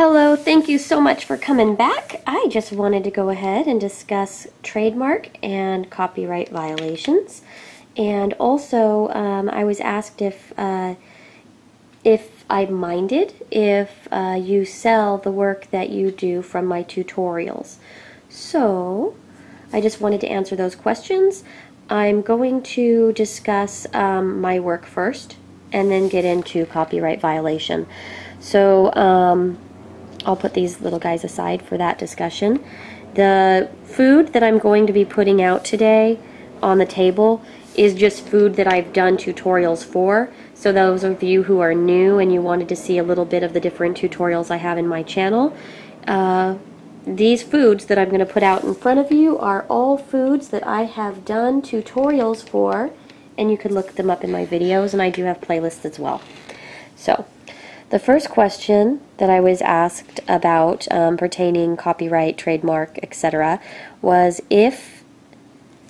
Hello, thank you so much for coming back. I just wanted to go ahead and discuss trademark and copyright violations. And also, I was asked if I minded if you sell the work that you do from my tutorials. So, I just wanted to answer those questions. I'm going to discuss my work first, and then get into copyright violation. So, I'll put these little guys aside for that discussion. The food that I'm going to be putting out today on the table is just food that I've done tutorials for. So those of you who are new and you wanted to see a little bit of the different tutorials I have in my channel, these foods that I'm going to put out in front of you are all foods that I have done tutorials for, and you could look them up in my videos, and I do have playlists as well. So, the first question that I was asked about pertaining copyright, trademark, etc. was if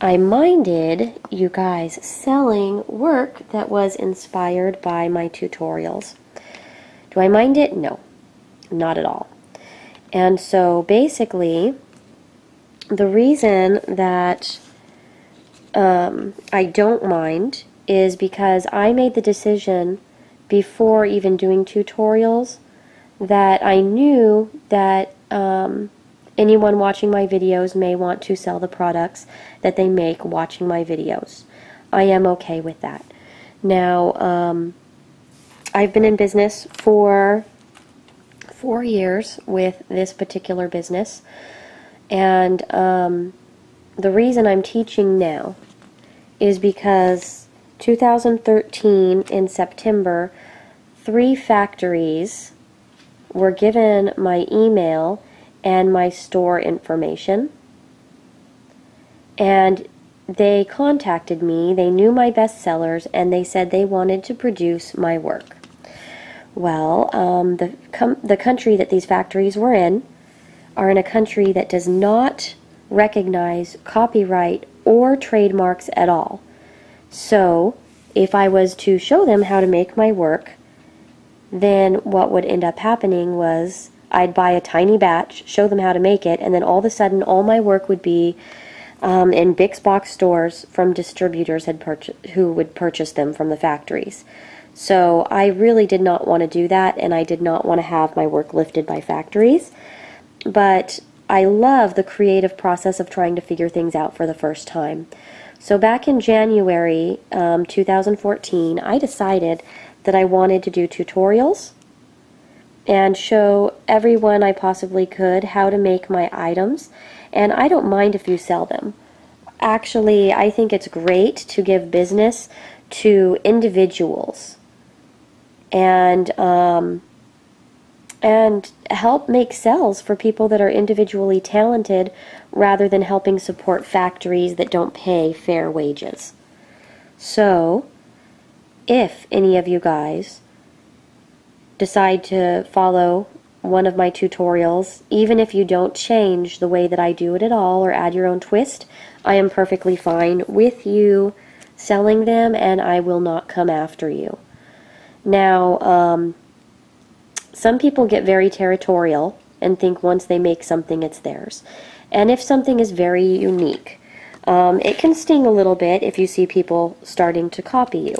I minded you guys selling work that was inspired by my tutorials. Do I mind it? No, not at all. And so basically, the reason that I don't mind is because I made the decision before even doing tutorials that I knew that anyone watching my videos may want to sell the products that they make watching my videos. I am okay with that. Now, I've been in business for 4 years with this particular business, and the reason I'm teaching now is because 2013 in September, 3 factories were given my email and my store information, and they contacted me. They knew my bestsellers, and they said they wanted to produce my work. Well, the country that these factories were in are in a country that does not recognize copyright or trademarks at all. So, if I was to show them how to make my work, then what would end up happening was I'd buy a tiny batch, show them how to make it, and then all of a sudden all my work would be in big box stores from distributors who would purchase them from the factories. So I really did not want to do that, and I did not want to have my work lifted by factories. But I love the creative process of trying to figure things out for the first time. So back in January 2014, I decided that I wanted to do tutorials and show everyone I possibly could how to make my items, and I don't mind if you sell them. Actually, I think it's great to give business to individuals and help make sales for people that are individually talented rather than helping support factories that don't pay fair wages. So, if any of you guys decide to follow one of my tutorials, even if you don't change the way that I do it at all or add your own twist, I am perfectly fine with you selling them, and I will not come after you. Now, some people get very territorial and think once they make something it's theirs. And if something is very unique, it can sting a little bit if you see people starting to copy you,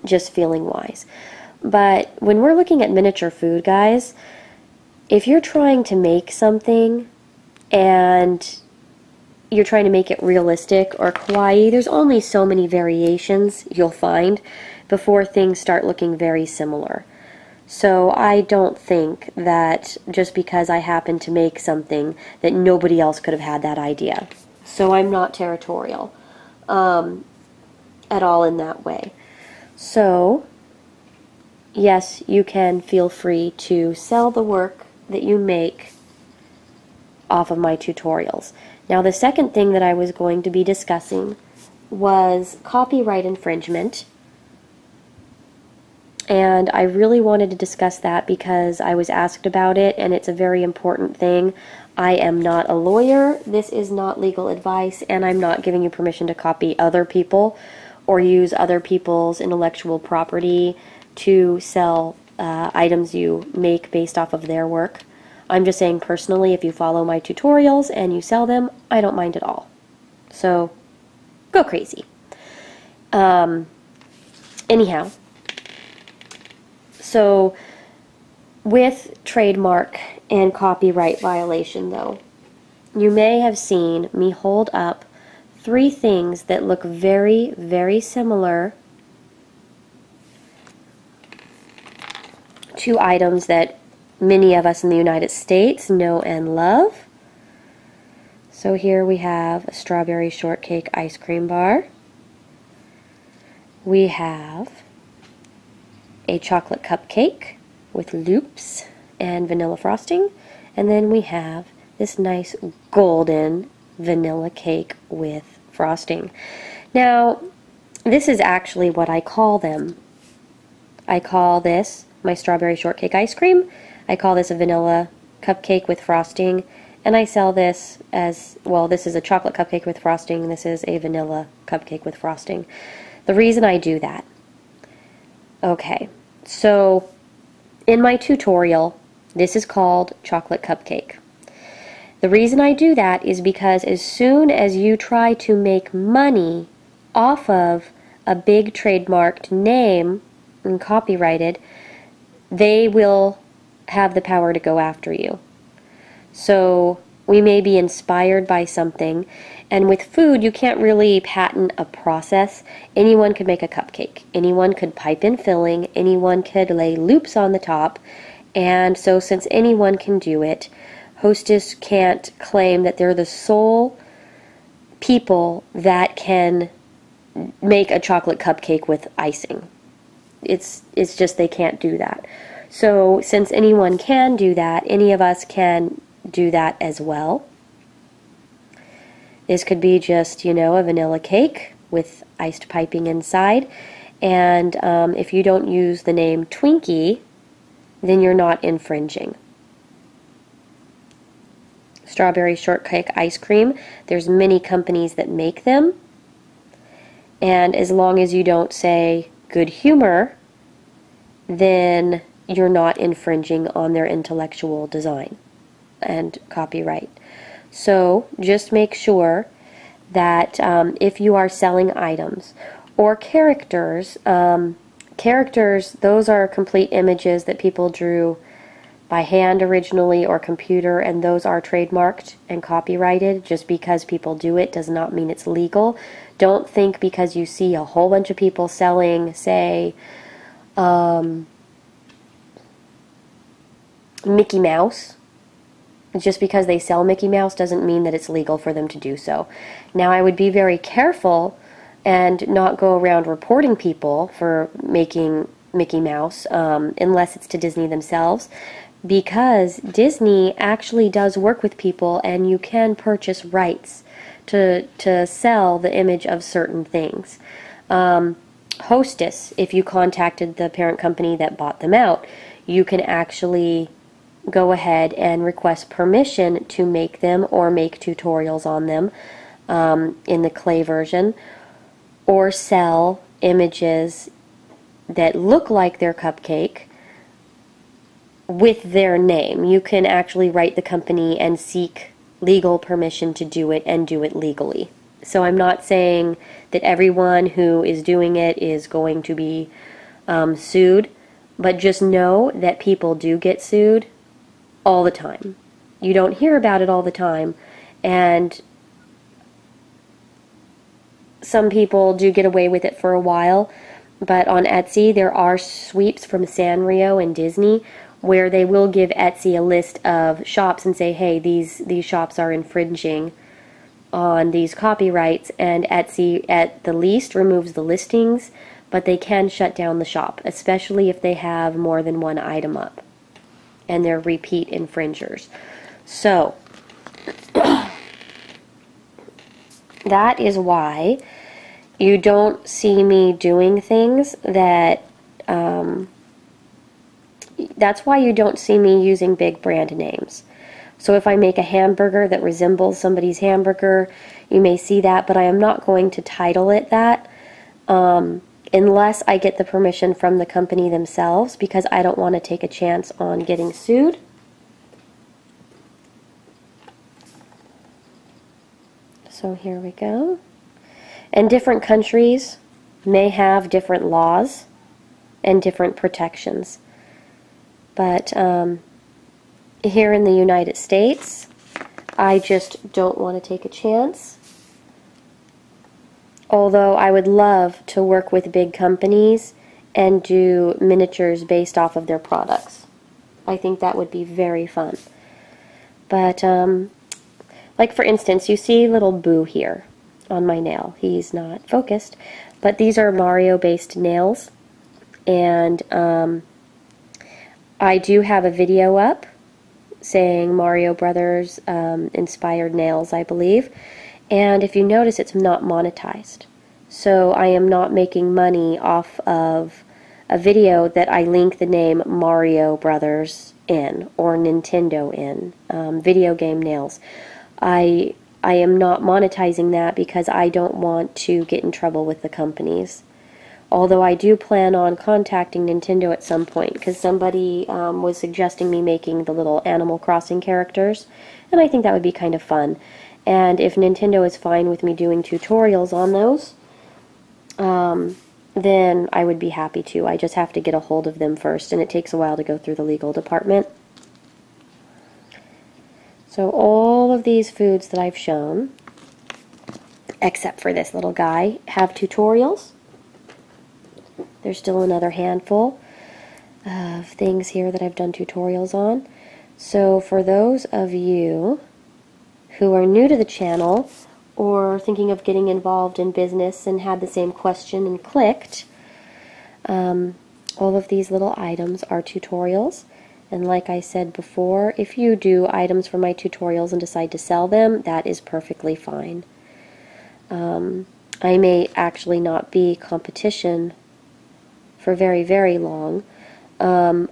just feeling wise. But when we're looking at miniature food, guys, if you're trying to make something and you're trying to make it realistic or kawaii, there's only so many variations you'll find before things start looking very similar. So I don't think that just because I happen to make something that nobody else could have had that idea. So I'm not territorial at all in that way. So yes, you can feel free to sell the work that you make off of my tutorials. Now, the second thing that I was going to be discussing was copyright infringement. And I really wanted to discuss that because I was asked about it, and it's a very important thing. I am not a lawyer, this is not legal advice, and I'm not giving you permission to copy other people or use other people's intellectual property to sell items you make based off of their work. I'm just saying personally, if you follow my tutorials and you sell them, I don't mind at all. So, go crazy. Anyhow, so with trademark and copyright violation though, you may have seen me hold up 3 things that look very, very similar to items that many of us in the United States know and love. So here we have a strawberry shortcake ice cream bar. We have a chocolate cupcake with loops and vanilla frosting. And then we have this nice golden vanilla cake with frosting. Now, this is actually what I call them. I call this my strawberry shortcake ice cream. I call this a vanilla cupcake with frosting. And I sell this as, well, this is a chocolate cupcake with frosting. This is a vanilla cupcake with frosting. The reason I do that, okay, so in my tutorial, this is called chocolate cupcake. The reason I do that is because as soon as you try to make money off of a big trademarked name and copyrighted, they will have the power to go after you. So we may be inspired by something, and with food you can't really patent a process. Anyone could make a cupcake, anyone could pipe in filling, anyone could lay loops on the top, and so since anyone can do it, Hostess can't claim that they're the sole people that can make a chocolate cupcake with icing. It's just they can't do that. So since anyone can do that, any of us can do that as well. This could be just, you know, a vanilla cake with iced piping inside. And if you don't use the name Twinkie, then you're not infringing. Strawberry shortcake ice cream, there's many companies that make them. And as long as you don't say good humor, then you're not infringing on their intellectual design and copyright. So just make sure that if you are selling items or characters, characters, those are complete images that people drew by hand originally or computer, and those are trademarked and copyrighted. Just because people do it does not mean it's legal. Don't think because you see a whole bunch of people selling, say, Mickey Mouse, just because they sell Mickey Mouse doesn't mean that it's legal for them to do so. Now, I would be very careful and not go around reporting people for making Mickey Mouse unless it's to Disney themselves, because Disney actually does work with people and you can purchase rights to sell the image of certain things. Hostess, if you contacted the parent company that bought them out, you can actually go ahead and request permission to make them or make tutorials on them in the clay version, or sell images that look like their cupcake with their name. You can actually write the company and seek legal permission to do it and do it legally. So I'm not saying that everyone who is doing it is going to be sued, but just know that people do get sued all the time. You don't hear about it all the time, and some people do get away with it for a while, but on Etsy there are sweeps from Sanrio and Disney where they will give Etsy a list of shops and say, hey, these shops are infringing on these copyrights, and Etsy at the least removes the listings, but they can shut down the shop, especially if they have more than one item up and they're repeat infringers. So that is why you don't see me doing things that that's why you don't see me using big brand names. So if I make a hamburger that resembles somebody's hamburger, you may see that, but I am not going to title it that. unless I get the permission from the company themselves, because I don't want to take a chance on getting sued. So here we go. And different countries may have different laws and different protections. But here in the United States, I just don't want to take a chance. Although I would love to work with big companies and do miniatures based off of their products. I think that would be very fun. But, like for instance, you see little Boo here on my nail. He's not focused, but these are Mario-based nails. And I do have a video up saying Mario Brothers inspired nails, I believe. And if you notice, it's not monetized. So I am not making money off of a video that I link the name Mario Brothers in or Nintendo in, video game nails. I am not monetizing that because I don't want to get in trouble with the companies. Although I do plan on contacting Nintendo at some point, because somebody was suggesting me making the little Animal Crossing characters, and I think that would be kind of fun. And if Nintendo is fine with me doing tutorials on those, then I would be happy to. I just have to get a hold of them first, and it takes a while to go through the legal department. So all of these foods that I've shown, except for this little guy, have tutorials. There's still another handful of things here that I've done tutorials on. So for those of you who are new to the channel or thinking of getting involved in business and had the same question and clicked, all of these little items are tutorials. And like I said before, if you do items for my tutorials and decide to sell them, that is perfectly fine. I may actually not be competition for very, very long. I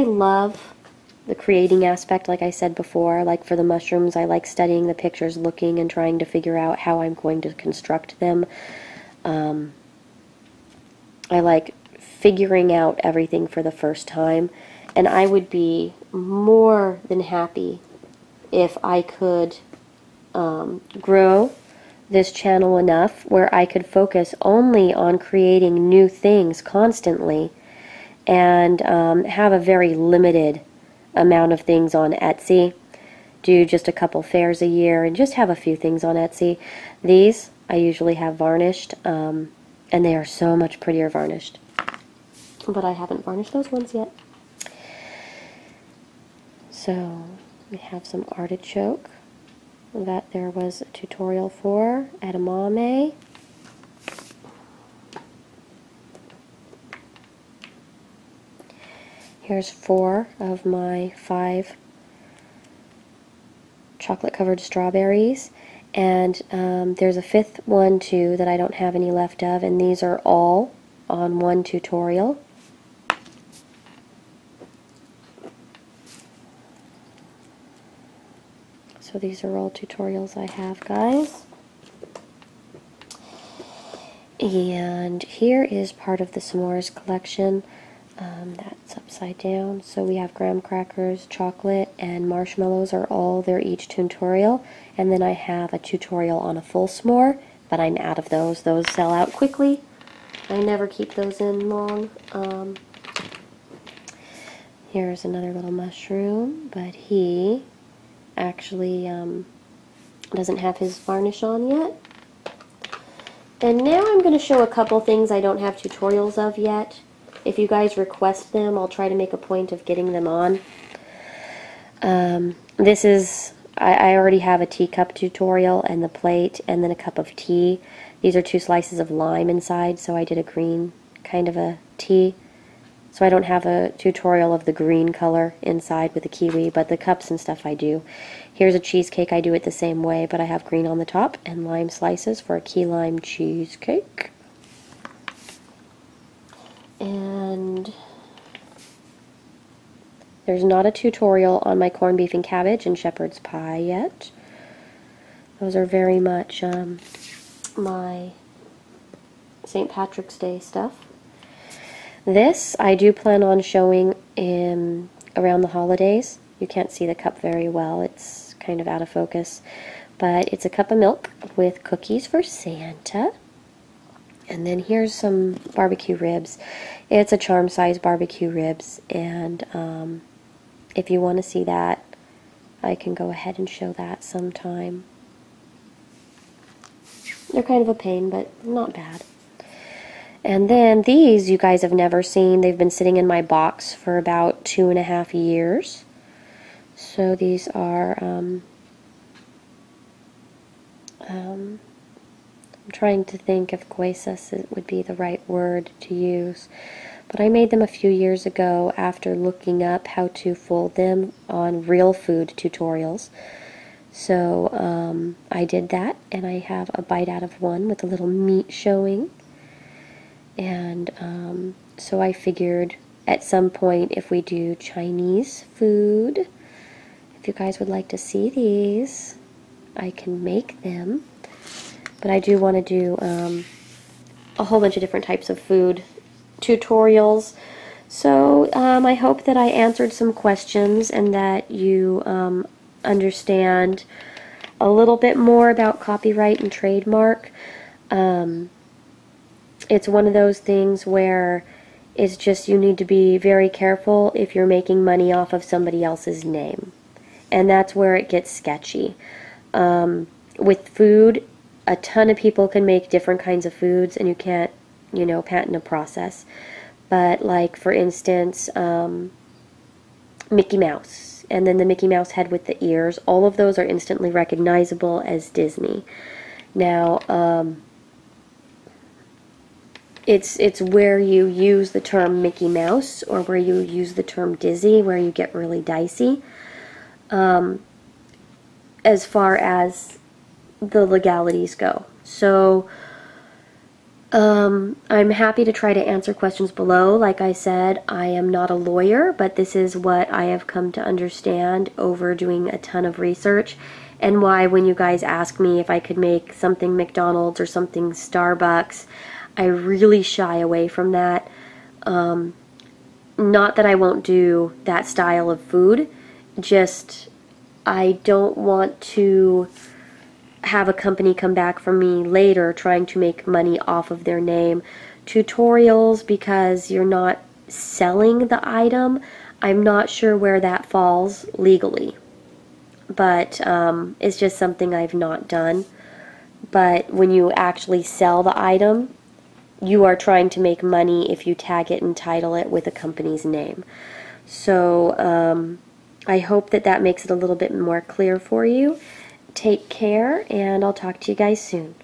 love the creating aspect, like I said before. Like for the mushrooms, I like studying the pictures, looking and trying to figure out how I'm going to construct them. I like figuring out everything for the first time, and I would be more than happy if I could grow this channel enough where I could focus only on creating new things constantly and have a very limited amount of things on Etsy, do just a couple fairs a year, and just have a few things on Etsy. These I usually have varnished, and they are so much prettier varnished. But I haven't varnished those ones yet. So we have some artichoke that there was a tutorial for, edamame. Here's 4 of my 5 chocolate covered strawberries, and there's a 5th one too that I don't have any left of, and these are all on one tutorial. So these are all tutorials I have, guys. And here is part of the s'mores collection. That's upside down. So we have graham crackers, chocolate, and marshmallows are all there each tutorial. And then I have a tutorial on a full s'more, but I'm out of those. Those sell out quickly. I never keep those in long. Here's another little mushroom, but he actually doesn't have his varnish on yet. And now I'm going to show a couple things I don't have tutorials of yet. If you guys request them, I'll try to make a point of getting them on. This is, I already have a teacup tutorial and the plate and then a cup of tea. These are 2 slices of lime inside, so I did a green kind of a tea. So I don't have a tutorial of the green color inside with the kiwi, but the cups and stuff I do. Here's a cheesecake. I do it the same way, but I have green on the top and lime slices for a key lime cheesecake. And there's not a tutorial on my corned beef and cabbage and shepherd's pie yet. Those are very much my St. Patrick's Day stuff. This I do plan on showing around the holidays. You can't see the cup very well. It's kind of out of focus. But it's a cup of milk with cookies for Santa. And then here's some barbecue ribs. It's a charm size barbecue ribs. And if you want to see that, I can go ahead and show that sometime. They're kind of a pain, but not bad. And then these you guys have never seen. They've been sitting in my box for about 2.5 years. So these are, I'm trying to think if guisas would be the right word to use. But I made them a few years ago after looking up how to fold them on real food tutorials. So I did that, and I have a bite out of one with a little meat showing. And so I figured at some point if we do Chinese food, if you guys would like to see these, I can make them. But I do want to do a whole bunch of different types of food tutorials. So I hope that I answered some questions and that you understand a little bit more about copyright and trademark. It's one of those things where it's just you need to be very careful if you're making money off of somebody else's name. And that's where it gets sketchy. With food, a ton of people can make different kinds of foods, and you can't, you know, patent a process. But like, for instance, Mickey Mouse, and then the Mickey Mouse head with the ears, all of those are instantly recognizable as Disney. Now, it's where you use the term Mickey Mouse or where you use the term Disney where you get really dicey. As far as the legalities go. So I'm happy to try to answer questions below. Like I said, I am not a lawyer, but this is what I have come to understand over doing a ton of research, and why when you guys ask me if I could make something McDonald's or something Starbucks, I really shy away from that. Not that I won't do that style of food, just I don't want to have a company come back for me later trying to make money off of their name. Tutorials, because you're not selling the item, I'm not sure where that falls legally. But it's just something I've not done. But when you actually sell the item, you are trying to make money if you tag it and title it with a company's name. So I hope that that makes it a little bit more clear for you. Take care, and I'll talk to you guys soon.